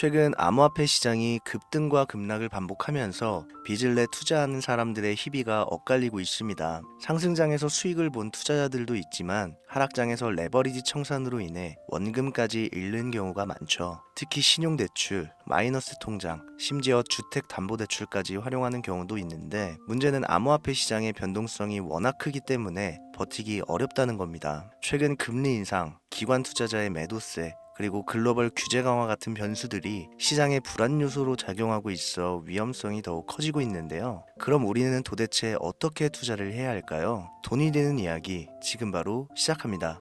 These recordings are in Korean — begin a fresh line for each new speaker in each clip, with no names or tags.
최근 암호화폐 시장이 급등과 급락을 반복하면서 빚을 내 투자하는 사람들의 희비가 엇갈리고 있습니다. 상승장에서 수익을 본 투자자들도 있지만 하락장에서 레버리지 청산으로 인해 원금까지 잃는 경우가 많죠. 특히 신용대출, 마이너스 통장, 심지어 주택담보대출까지 활용하는 경우도 있는데 문제는 암호화폐 시장의 변동성이 워낙 크기 때문에 버티기 어렵다는 겁니다. 최근 금리 인상, 기관 투자자의 매도세, 그리고 글로벌 규제 강화 같은 변수들이 시장의 불안 요소로 작용하고 있어 위험성이 더욱 커지고 있는데요. 그럼 우리는 도대체 어떻게 투자를 해야 할까요? 돈이 되는 이야기 지금 바로 시작합니다.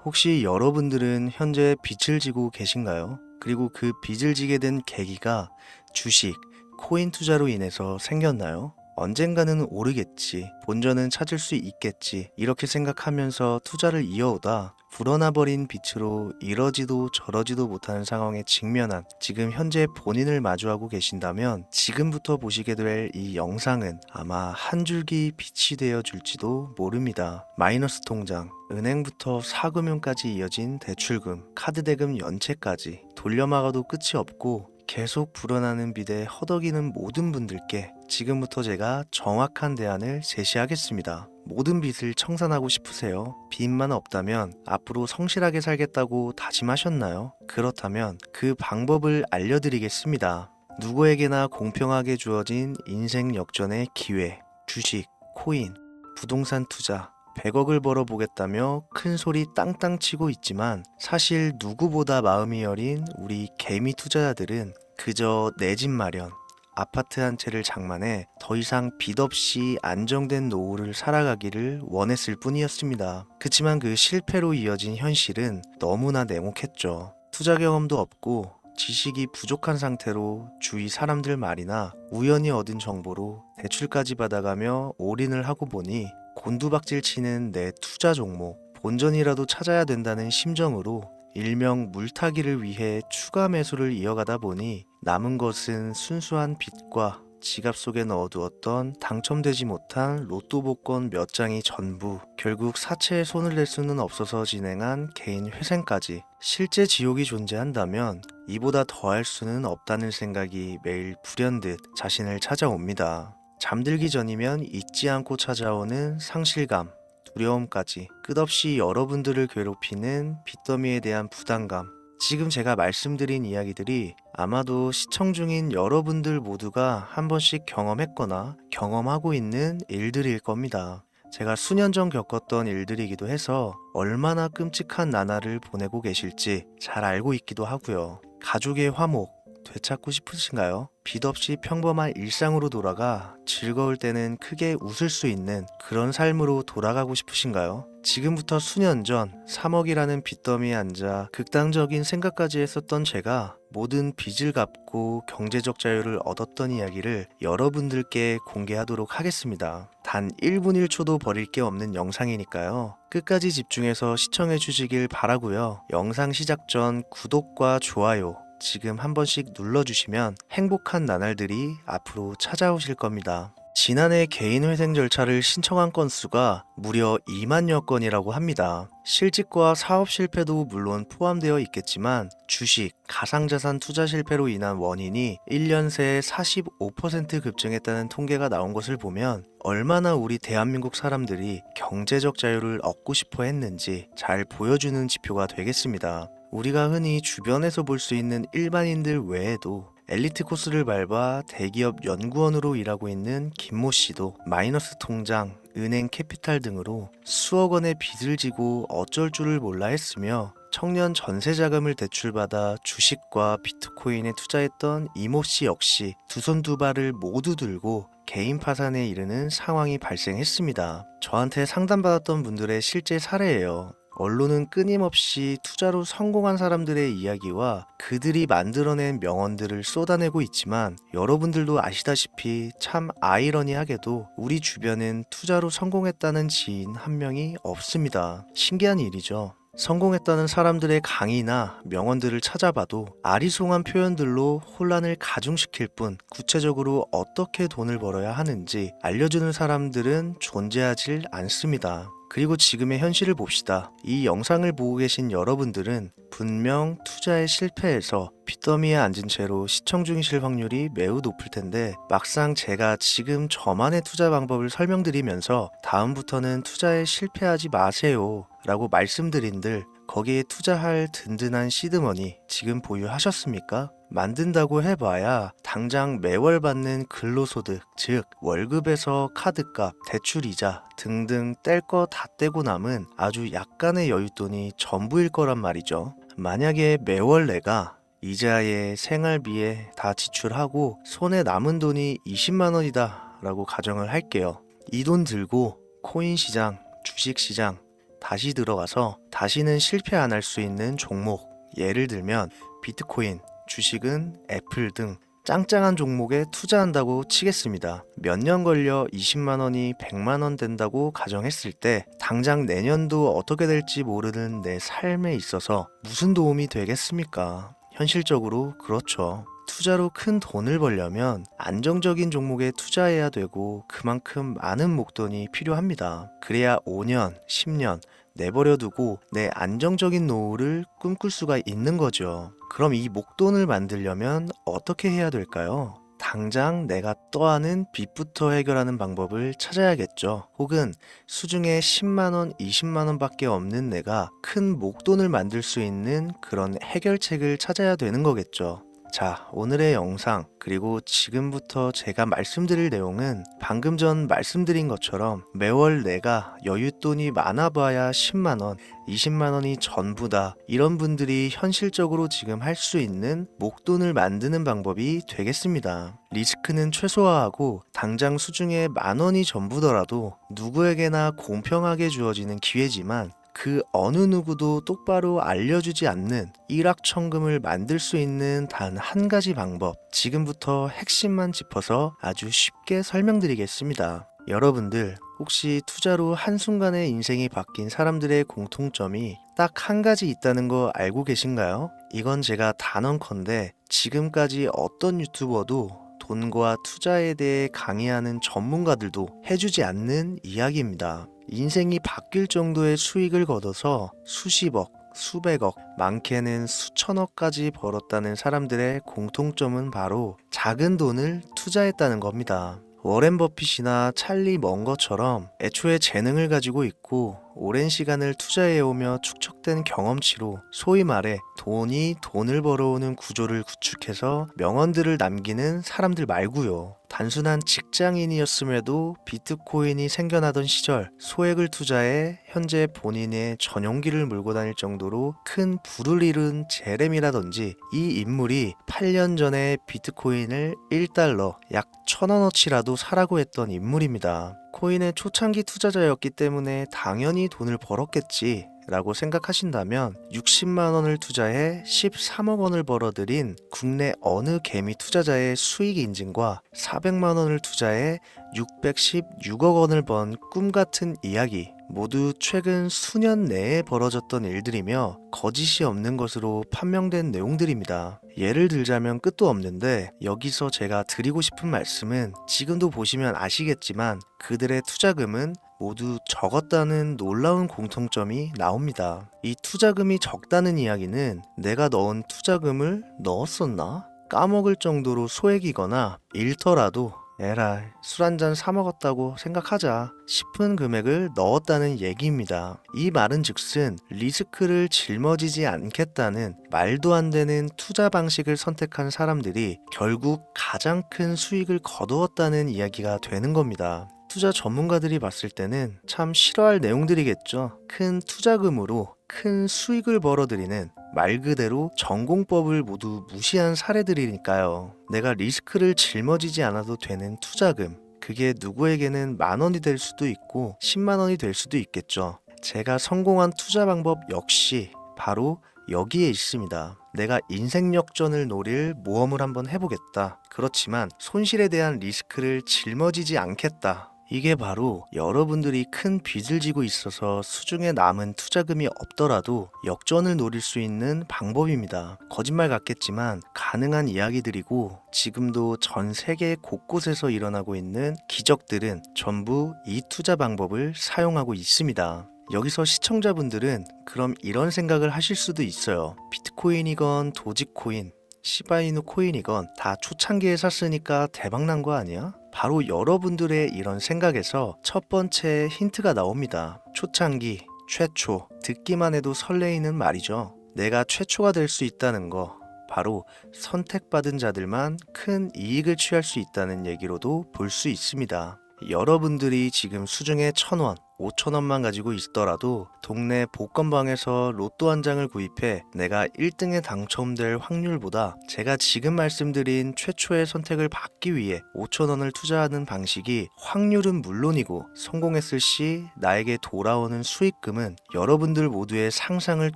혹시 여러분들은 현재 빚을 지고 계신가요? 그리고 그 빚을 지게 된 계기가 주식, 코인 투자로 인해서 생겼나요? 언젠가는 오르겠지, 본전은 찾을 수 있겠지, 이렇게 생각하면서 투자를 이어오다 불어나 버린 빚으로 이러지도 저러지도 못하는 상황에 직면한 지금 현재 본인을 마주하고 계신다면 지금부터 보시게 될 이 영상은 아마 한 줄기 빛이 되어 줄지도 모릅니다. 마이너스 통장, 은행부터 사금융까지 이어진 대출금, 카드 대금 연체까지 돌려막아도 끝이 없고 계속 불어나는 빚에 허덕이는 모든 분들께 지금부터 제가 정확한 대안을 제시하겠습니다. 모든 빚을 청산하고 싶으세요? 빚만 없다면 앞으로 성실하게 살겠다고 다짐하셨나요? 그렇다면 그 방법을 알려드리겠습니다. 누구에게나 공평하게 주어진 인생 역전의 기회, 주식, 코인, 부동산 투자, 100억을 벌어보겠다며 큰 소리 땅땅 치고 있지만 사실 누구보다 마음이 여린 우리 개미 투자자들은 그저 내 집 마련, 아파트 한 채를 장만해 더 이상 빚 없이 안정된 노후를 살아가기를 원했을 뿐이었습니다. 그치만 그 실패로 이어진 현실은 너무나 냉혹했죠. 투자 경험도 없고 지식이 부족한 상태로 주위 사람들 말이나 우연히 얻은 정보로 대출까지 받아가며 올인을 하고 보니 곤두박질 치는 내 투자 종목, 본전이라도 찾아야 된다는 심정으로 일명 물타기를 위해 추가 매수를 이어가다 보니 남은 것은 순수한 빚과 지갑 속에 넣어두었던 당첨되지 못한 로또 복권 몇 장이 전부, 결국 사채에 손을 댈 수는 없어서 진행한 개인 회생까지. 실제 지옥이 존재한다면 이보다 더할 수는 없다는 생각이 매일 불현듯 자신을 찾아옵니다. 잠들기 전이면 잊지 않고 찾아오는 상실감, 두려움까지 끝없이 여러분들을 괴롭히는 빚더미에 대한 부담감. 지금 제가 말씀드린 이야기들이 아마도 시청 중인 여러분들 모두가 한 번씩 경험했거나 경험하고 있는 일들일 겁니다. 제가 수년 전 겪었던 일들이기도 해서 얼마나 끔찍한 나날을 보내고 계실지 잘 알고 있기도 하고요. 가족의 화목 되찾고 싶으신가요? 빚 없이 평범한 일상으로 돌아가 즐거울 때는 크게 웃을 수 있는 그런 삶으로 돌아가고 싶으신가요? 지금부터 수년 전 3억이라는 빚더미에 앉아 극단적인 생각까지 했었던 제가 모든 빚을 갚고 경제적 자유를 얻었던 이야기를 여러분들께 공개하도록 하겠습니다. 단 1분 1초도 버릴 게 없는 영상이니까요. 끝까지 집중해서 시청해 주시길 바라고요. 영상 시작 전 구독과 좋아요 지금 한 번씩 눌러주시면 행복한 나날들이 앞으로 찾아오실 겁니다. 지난해 개인 회생 절차를 신청한 건수가 무려 2만여 건이라고 합니다. 실직과 사업 실패도 물론 포함되어 있겠지만 주식, 가상자산 투자 실패로 인한 원인이 1년 새에 45% 급증했다는 통계가 나온 것을 보면 얼마나 우리 대한민국 사람들이 경제적 자유를 얻고 싶어 했는지 잘 보여주는 지표가 되겠습니다. 우리가 흔히 주변에서 볼 수 있는 일반인들 외에도 엘리트 코스를 밟아 대기업 연구원으로 일하고 있는 김모 씨도 마이너스 통장, 은행 캐피탈 등으로 수억 원의 빚을 지고 어쩔 줄을 몰라 했으며 청년 전세 자금을 대출받아 주식과 비트코인에 투자했던 이모 씨 역시 두 손 두 발을 모두 들고 개인 파산에 이르는 상황이 발생했습니다. 저한테 상담받았던 분들의 실제 사례예요. 언론은 끊임없이 투자로 성공한 사람들의 이야기와 그들이 만들어낸 명언들을 쏟아내고 있지만 여러분들도 아시다시피 참 아이러니하게도 우리 주변은 투자로 성공했다는 지인 한 명이 없습니다. 신기한 일이죠. 성공했다는 사람들의 강의나 명언들을 찾아봐도 아리송한 표현들로 혼란을 가중시킬 뿐 구체적으로 어떻게 돈을 벌어야 하는지 알려주는 사람들은 존재하질 않습니다. 그리고 지금의 현실을 봅시다. 이 영상을 보고 계신 여러분들은 분명 투자에 실패해서 빚더미에 앉은 채로 시청 중이실 확률이 매우 높을 텐데, 막상 제가 지금 저만의 투자 방법을 설명드리면서 다음부터는 투자에 실패하지 마세요 라고 말씀드린들 거기에 투자할 든든한 시드머니 지금 보유하셨습니까? 만든다고 해봐야 당장 매월 받는 근로소득, 즉 월급에서 카드값, 대출이자 등등 뗄 거 다 떼고 남은 아주 약간의 여윳돈이 전부일 거란 말이죠. 만약에 매월 내가 이자에 생활비에 다 지출하고 손에 남은 돈이 20만 원이다 라고 가정을 할게요. 이 돈 들고 코인 시장, 주식 시장 다시 들어가서 다시는 실패 안 할 수 있는 종목, 예를 들면 비트코인, 주식은 애플 등 짱짱한 종목에 투자한다고 치겠습니다. 몇 년 걸려 20만 원이 100만 원 된다고 가정했을 때 당장 내년도 어떻게 될지 모르는 내 삶에 있어서 무슨 도움이 되겠습니까? 현실적으로 그렇죠. 투자로 큰 돈을 벌려면 안정적인 종목에 투자해야 되고 그만큼 많은 목돈이 필요합니다. 그래야 5년, 10년 내버려 두고 내 안정적인 노후를 꿈꿀 수가 있는 거죠. 그럼 이 목돈을 만들려면 어떻게 해야 될까요? 당장 내가 떠안은 빚부터 해결하는 방법을 찾아야겠죠. 혹은 수중에 10만원, 20만원 밖에 없는 내가 큰 목돈을 만들 수 있는 그런 해결책을 찾아야 되는 거겠죠. 자, 오늘의 영상 그리고 지금부터 제가 말씀드릴 내용은 방금 전 말씀드린 것처럼 매월 내가 여윳돈이 많아봐야 10만원, 20만원이 전부다, 이런 분들이 현실적으로 지금 할 수 있는 목돈을 만드는 방법이 되겠습니다. 리스크는 최소화하고 당장 수중에 만원이 전부더라도 누구에게나 공평하게 주어지는 기회지만 그 어느 누구도 똑바로 알려주지 않는 일확천금을 만들 수 있는 단 한 가지 방법, 지금부터 핵심만 짚어서 아주 쉽게 설명드리겠습니다. 여러분들 혹시 투자로 한순간에 인생이 바뀐 사람들의 공통점이 딱 한 가지 있다는 거 알고 계신가요? 이건 제가 단언컨대 지금까지 어떤 유튜버도 돈과 투자에 대해 강의하는 전문가들도 해주지 않는 이야기입니다. 인생이 바뀔 정도의 수익을 거둬서 수십억, 수백억, 많게는 수천억까지 벌었다는 사람들의 공통점은 바로 작은 돈을 투자했다는 겁니다. 워렌 버핏이나 찰리 먼거처럼 애초에 재능을 가지고 있고 오랜 시간을 투자해오며 축적된 경험치로 소위 말해 돈이 돈을 벌어오는 구조를 구축해서 명언들을 남기는 사람들 말고요. 단순한 직장인이었음에도 비트코인이 생겨나던 시절 소액을 투자해 현재 본인의 전용기를 몰고 다닐 정도로 큰 부를 이룬 제렘이라든지, 이 인물이 8년 전에 비트코인을 1달러 약 1,000원어치라도 사라고 했던 인물입니다. 코인의 초창기 투자자였기 때문에 당연히 돈을 벌었겠지 라고 생각하신다면 60만 원을 투자해 13억 원을 벌어들인 국내 어느 개미 투자자의 수익 인증과 400만 원을 투자해 616억 원을 번 꿈같은 이야기, 모두 최근 수년 내에 벌어졌던 일들이며 거짓이 없는 것으로 판명된 내용들입니다. 예를 들자면 끝도 없는데 여기서 제가 드리고 싶은 말씀은 지금도 보시면 아시겠지만 그들의 투자금은 모두 적었다는 놀라운 공통점이 나옵니다. 이 투자금이 적다는 이야기는 내가 넣은 투자금을 넣었었나? 까먹을 정도로 소액이거나 잃더라도 에라이 술 한잔 사 먹었다고 생각하자 싶은 금액을 넣었다는 얘기입니다. 이 말은 즉슨 리스크를 짊어지지 않겠다는 말도 안 되는 투자 방식을 선택한 사람들이 결국 가장 큰 수익을 거두었다는 이야기가 되는 겁니다. 투자 전문가들이 봤을 때는 참 싫어할 내용들이겠죠. 큰 투자금으로 큰 수익을 벌어들이는 말 그대로 전공법을 모두 무시한 사례들이니까요. 내가 리스크를 짊어지지 않아도 되는 투자금, 그게 누구에게는 만 원이 될 수도 있고 10만 원이 될 수도 있겠죠. 제가 성공한 투자 방법 역시 바로 여기에 있습니다. 내가 인생 역전을 노릴 모험을 한번 해보겠다. 그렇지만 손실에 대한 리스크를 짊어지지 않겠다. 이게 바로 여러분들이 큰 빚을 지고 있어서 수중에 남은 투자금이 없더라도 역전을 노릴 수 있는 방법입니다. 거짓말 같겠지만 가능한 이야기들이고 지금도 전 세계 곳곳에서 일어나고 있는 기적들은 전부 이 투자 방법을 사용하고 있습니다. 여기서 시청자분들은 그럼 이런 생각을 하실 수도 있어요. 비트코인이건 도지코인, 시바이누 코인이건 다 초창기에 샀으니까 대박난 거 아니야? 바로 여러분들의 이런 생각에서 첫 번째 힌트가 나옵니다. 초창기, 최초, 듣기만 해도 설레이는 말이죠. 내가 최초가 될 수 있다는 거, 바로 선택받은 자들만 큰 이익을 취할 수 있다는 얘기로도 볼 수 있습니다. 여러분들이 지금 수중에 1,000원, 5,000원만 가지고 있더라도 동네 복권방에서 로또 한 장을 구입해 내가 1등에 당첨될 확률보다 제가 지금 말씀드린 최초의 선택을 받기 위해 5,000원을 투자하는 방식이 확률은 물론이고 성공했을 시 나에게 돌아오는 수익금은 여러분들 모두의 상상을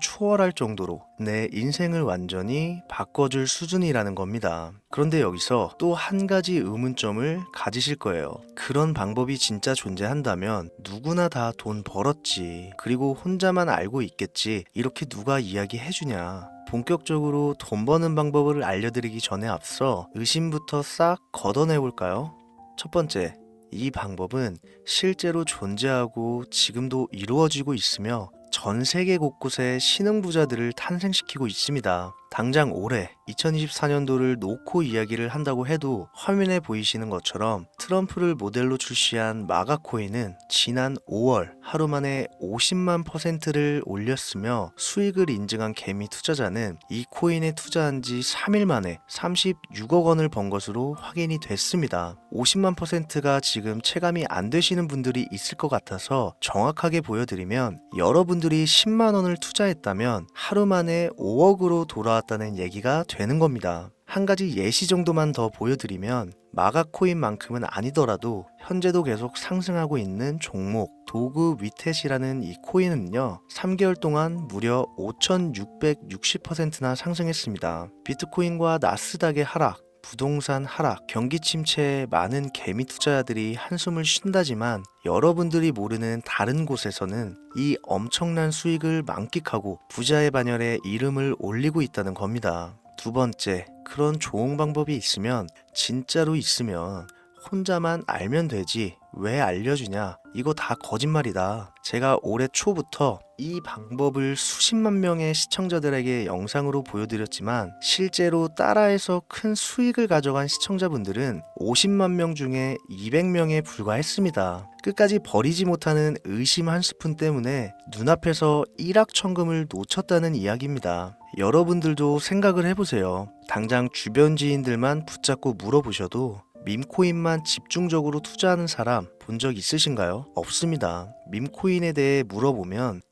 초월할 정도로 내 인생을 완전히 바꿔줄 수준이라는 겁니다. 그런데 여기서 또 한 가지 의문점을 가지실 거예요. 그런 방법이 진짜 존재한다면 누구나 다 돈 벌었지. 그리고 혼자만 알고 있겠지. 이렇게 누가 이야기해주냐. 본격적으로 돈 버는 방법을 알려드리기 전에 앞서 의심부터 싹 걷어내볼까요? 첫 번째, 이 방법은 실제로 존재하고 지금도 이루어지고 있으며 전 세계 곳곳에 신흥부자들을 탄생시키고 있습니다. 당장 올해 2024년도를 놓고 이야기를 한다고 해도 화면에 보이시는 것처럼 트럼프를 모델로 출시한 마가코인은 지난 5월 하루 만에 50만 %를 올렸으며 수익을 인증한 개미 투자자는 이 코인에 투자한 지 3일 만에 36억 원을 번 것으로 확인이 됐습니다. 50만 %가 지금 체감이 안 되시는 분들이 있을 것 같아서 정확하게 보여드리면 여러분들이 10만 원을 투자했다면 하루 만에 5억으로 돌아왔다는 얘기가 되는 겁니다. 한 가지 예시 정도만 더 보여드리면 마가코인만큼은 아니더라도 현재도 계속 상승하고 있는 종목 도구 위텟이라는 이 코인은요 3개월 동안 무려 5,660%나 상승했습니다. 비트코인과 나스닥의 하락, 부동산 하락, 경기 침체에 많은 개미 투자자들이 한숨을 쉰다지만 여러분들이 모르는 다른 곳에서는 이 엄청난 수익을 만끽하고 부자의 반열에 이름을 올리고 있다는 겁니다. 두 번째, 그런 좋은 방법이 있으면 진짜로 있으면 혼자만 알면 되지 왜 알려주냐, 이거 다 거짓말이다. 제가 올해 초부터 이 방법을 수십만 명의 시청자들에게 영상으로 보여드렸지만 실제로 따라해서 큰 수익을 가져간 시청자분들은 50만 명 중에 200명에 불과했습니다. 끝까지 버리지 못하는 의심 한 스푼 때문에 눈앞에서 일확천금을 놓쳤다는 이야기입니다. 여러분들도 생각을 해보세요. 당장 주변 지인들만 붙잡고 물어보셔도 밈코인만 집중적으로 투자하는 사람 본 적 있으신가요? 없습니다. 밈코인에 대해 물어보면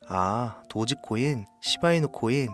도지코인, 시바이누 코인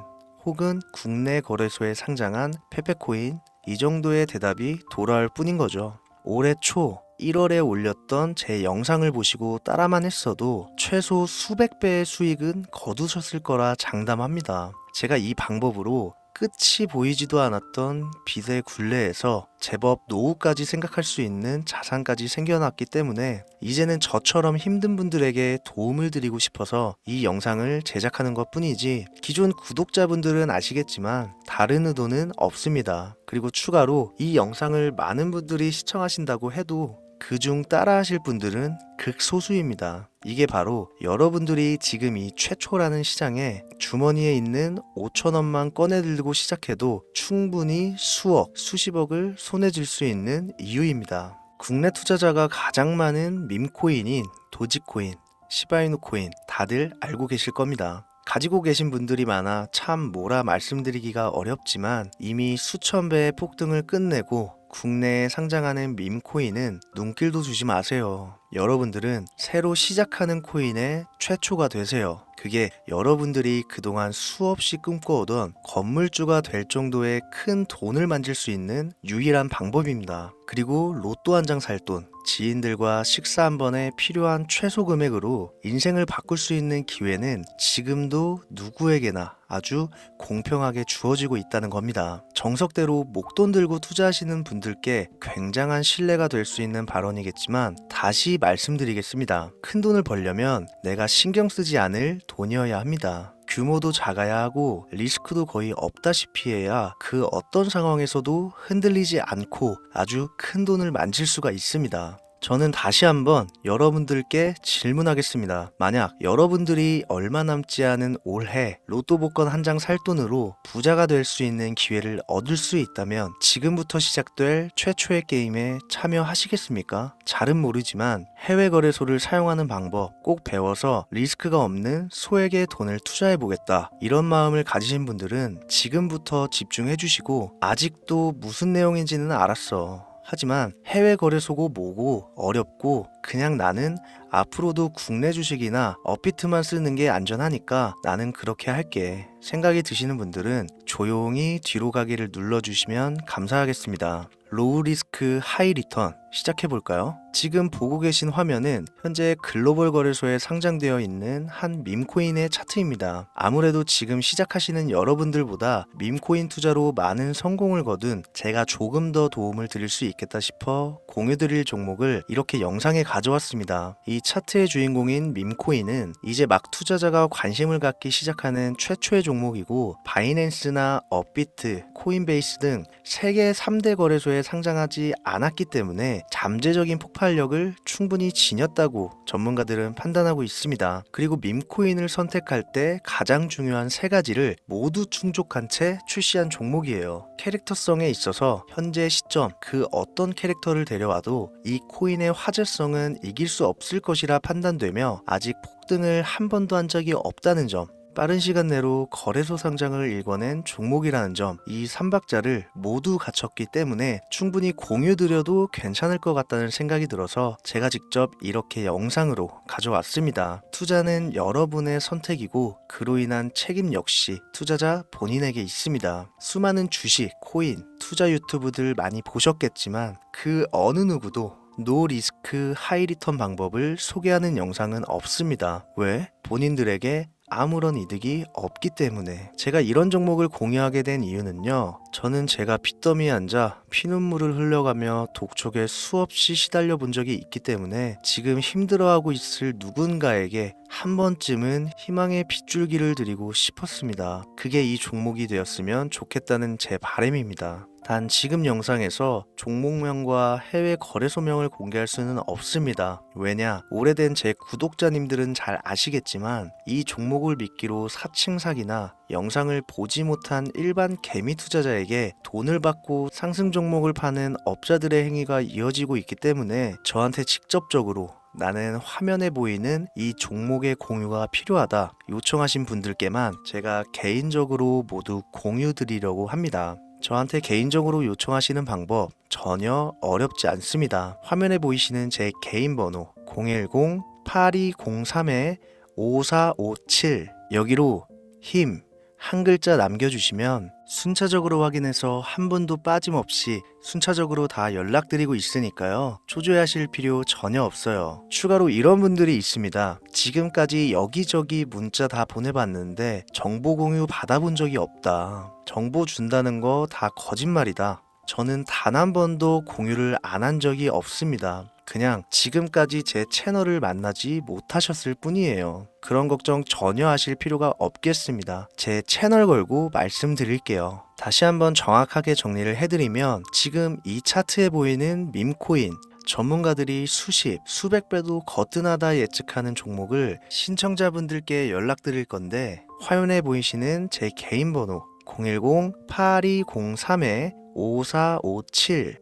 혹은 국내 거래소에 상장한 페페코인 이 정도의 대답이 돌아올 뿐인 거죠. 올해 초 1월에 올렸던 제 영상을 보시고 따라만 했어도 최소 수백 배의 수익은 거두셨을 거라 장담합니다. 제가 이 방법으로 끝이 보이지도 않았던 빚의 굴레에서 제법 노후까지 생각할 수 있는 자산까지 생겨났기 때문에 이제는 저처럼 힘든 분들에게 도움을 드리고 싶어서 이 영상을 제작하는 것 뿐이지 기존 구독자분들은 아시겠지만 다른 의도는 없습니다. 그리고 추가로 이 영상을 많은 분들이 시청하신다고 해도 그중 따라하실 분들은 극소수입니다. 이게 바로 여러분들이 지금 이 최초라는 시장에 주머니에 있는 5,000원만 꺼내들고 시작해도 충분히 수억, 수십억을 손에 쥘 수 있는 이유입니다. 국내 투자자가 가장 많은 밈코인인 도지코인, 시바이누 코인 다들 알고 계실 겁니다. 가지고 계신 분들이 많아 참 뭐라 말씀드리기가 어렵지만 이미 수천 배의 폭등을 끝내고 국내에 상장하는 밈코인은 눈길도 주지 마세요. 여러분들은 새로 시작하는 코인의 최초가 되세요. 그게 여러분들이 그동안 수없이 꿈꿔오던 건물주가 될 정도의 큰 돈을 만질 수 있는 유일한 방법입니다. 그리고 로또 한 장 살 돈, 지인들과 식사 한 번에 필요한 최소 금액으로 인생을 바꿀 수 있는 기회는 지금도 누구에게나 아주 공평하게 주어지고 있다는 겁니다. 정석대로 목돈 들고 투자하시는 분들께 굉장한 신뢰가 될 수 있는 발언이겠지만 다시 말씀드리겠습니다. 큰 돈을 벌려면 내가 신경 쓰지 않을 돈이어야 합니다. 규모도 작아야 하고 리스크도 거의 없다시피 해야 그 어떤 상황에서도 흔들리지 않고 아주 큰 돈을 만질 수가 있습니다. 저는 다시 한번 여러분들께 질문하겠습니다. 만약 여러분들이 얼마 남지 않은 올해 로또 복권 한 장 살 돈으로 부자가 될 수 있는 기회를 얻을 수 있다면 지금부터 시작될 최초의 게임에 참여하시겠습니까? 잘은 모르지만 해외 거래소를 사용하는 방법 꼭 배워서 리스크가 없는 소액의 돈을 투자해 보겠다. 이런 마음을 가지신 분들은 지금부터 집중해 주시고 아직도 무슨 내용인지는 알았어. 하지만 해외 거래소고 뭐고 어렵고 그냥 나는 앞으로도 국내 주식이나 업비트만 쓰는 게 안전하니까 나는 그렇게 할게 생각이 드시는 분들은 조용히 뒤로 가기를 눌러주시면 감사하겠습니다. 로우 리스크 하이 리턴 시작해볼까요? 지금 보고 계신 화면은 현재 글로벌 거래소에 상장되어 있는 한 밈코인의 차트입니다. 아무래도 지금 시작하시는 여러분들보다 밈코인 투자로 많은 성공을 거둔 제가 조금 더 도움을 드릴 수 있겠다 싶어 공유드릴 종목을 이렇게 영상에 가져왔습니다. 이 차트의 주인공인 밈코인은 이제 막 투자자가 관심을 갖기 시작하는 최초의 종목이고 바이낸스나 업비트, 코인베이스 등 세계 3대 거래소에 상장하지 않았기 때문에 잠재적인 폭발력을 충분히 지녔다고 전문가들은 판단하고 있습니다. 그리고 밈코인을 선택할 때 가장 중요한 세 가지를 모두 충족한 채 출시한 종목이에요. 캐릭터성에 있어서 현재 시점 그 어떤 캐릭터를 데려와도 이 코인의 화제성은 이길 수 없을 것이라 판단되며 아직 폭등을 한 번도 한 적이 없다는 점, 빠른 시간 내로 거래소 상장을 일궈낸 종목이라는 점, 이 3박자를 모두 갖췄기 때문에 충분히 공유드려도 괜찮을 것 같다는 생각이 들어서 제가 직접 이렇게 영상으로 가져왔습니다. 투자는 여러분의 선택이고 그로 인한 책임 역시 투자자 본인에게 있습니다. 수많은 주식, 코인, 투자 유튜브들 많이 보셨겠지만 그 어느 누구도 노 리스크 하이 리턴 방법을 소개하는 영상은 없습니다. 왜? 본인들에게 아무런 이득이 없기 때문에. 제가 이런 종목을 공유하게 된 이유는요, 저는 제가 빚더미에 앉아 피눈물을 흘려가며 독촉에 수없이 시달려 본 적이 있기 때문에 지금 힘들어하고 있을 누군가에게 한 번쯤은 희망의 빗줄기를 드리고 싶었습니다. 그게 이 종목이 되었으면 좋겠다는 제 바람입니다. 단 지금 영상에서 종목명과 해외 거래소명을 공개할 수는 없습니다. 왜냐? 오래된 제 구독자님들은 잘 아시겠지만 이 종목을 미끼로 사칭 사기나 영상을 보지 못한 일반 개미 투자자에게 돈을 받고 상승 종목을 파는 업자들의 행위가 이어지고 있기 때문에 저한테 직접적으로 나는 화면에 보이는 이 종목의 공유가 필요하다 요청하신 분들께만 제가 개인적으로 모두 공유 드리려고 합니다. 저한테 개인적으로 요청하시는 방법 전혀 어렵지 않습니다. 화면에 보이시는 제 개인 번호 010-8203-5457 여기로 힘 한 글자 남겨주시면 순차적으로 확인해서 한 분도 빠짐없이 순차적으로 다 연락드리고 있으니까요. 초조해하실 필요 전혀 없어요. 추가로 이런 분들이 있습니다. 지금까지 여기저기 문자 다 보내봤는데 정보 공유 받아본 적이 없다. 정보 준다는 거 다 거짓말이다. 저는 단 한 번도 공유를 안 한 적이 없습니다. 그냥 지금까지 제 채널을 만나지 못하셨을 뿐이에요. 그런 걱정 전혀 하실 필요가 없겠습니다. 제 채널 걸고 말씀드릴게요. 다시 한번 정확하게 정리를 해드리면 지금 이 차트에 보이는 밈코인 전문가들이 수십, 수백 배도 거뜬하다 예측하는 종목을 신청자분들께 연락드릴 건데 화면에 보이시는 제 개인 번호 010-8203-5457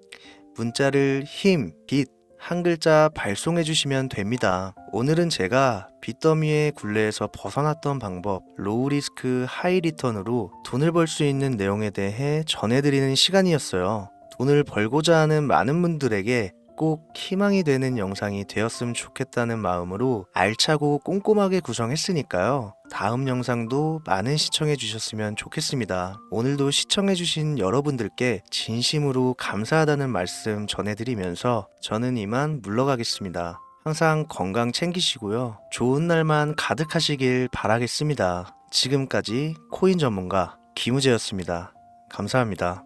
문자를 힘, 빚 한 글자 발송해 주시면 됩니다. 오늘은 제가 빚더미의 굴레에서 벗어났던 방법, 로우 리스크 하이 리턴으로 돈을 벌 수 있는 내용에 대해 전해드리는 시간이었어요. 돈을 벌고자 하는 많은 분들에게 꼭 희망이 되는 영상이 되었으면 좋겠다는 마음으로 알차고 꼼꼼하게 구성했으니까요. 다음 영상도 많은 시청해 주셨으면 좋겠습니다. 오늘도 시청해 주신 여러분들께 진심으로 감사하다는 말씀 전해드리면서 저는 이만 물러가겠습니다. 항상 건강 챙기시고요. 좋은 날만 가득하시길 바라겠습니다. 지금까지 코인 전문가 김우재였습니다. 감사합니다.